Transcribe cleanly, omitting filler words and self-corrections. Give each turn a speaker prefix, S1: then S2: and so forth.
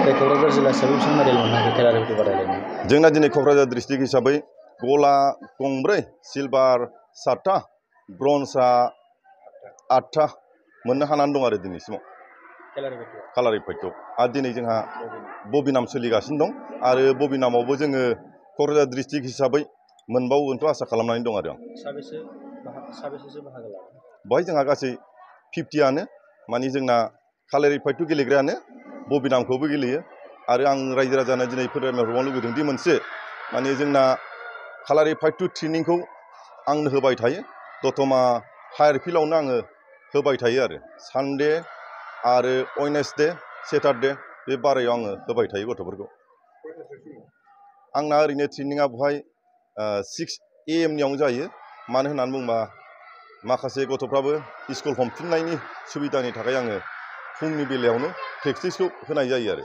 S1: क'क्राझार जिल्ला हिसाबै बेसेबां मेडेल मोननो हाखो खेला रेफारि बादायलायनायाव?
S2: जोंना दिनै क'क्राझार डिस्ट्रिक्ट हिसाबै गला गंब्रै, सिलभार 7टा, ब्रन्जआ 8टा मोननो हानानै दं आरो दिनैसिमाव कालार रेफारियाव। आरो दिनै जोंहा बबिनाम सोलिगासिनो दं आरो बबिनामावबो जोङो क'क्राझार डिस्ट्रिक्ट हिसाबै मोनबावगोनखौ आसा खालामनानै दं आरो आं।
S1: साबेसेसो बाहागो लागोन?
S2: बेवहाय जोंहा गासै 50आनो, माने जोंना कालार रेफारि गेलेग्रायानो बबिनामखौबो गेलेयो। आरो आं रायजो राजानो दिनै फोरमायहरबावनो लुबैदों दि मोनसे माने जोंना कालार रेफारि ट्रेनिंखौ आंनो होबाय थायो। दतमा हायार फिल्डआवनो आङो होबाय थायो आरो सानडे आरो वेडनेसडे, सेटारडे बे बारायाव आङो होबाय थायो गथ'फोरखौ। आंना ओरैनो ट्रेनिङा बेवहाय 6 AM नियावनो जायो। मानो होननानै बुङोबा माखासे गथ'फ्राबो स्कुल हमफिननायनि सुबिदानि थाखाय आङो फुंनि बेलायावनो प्रेक्टिसखौ होनाय जायो आरो।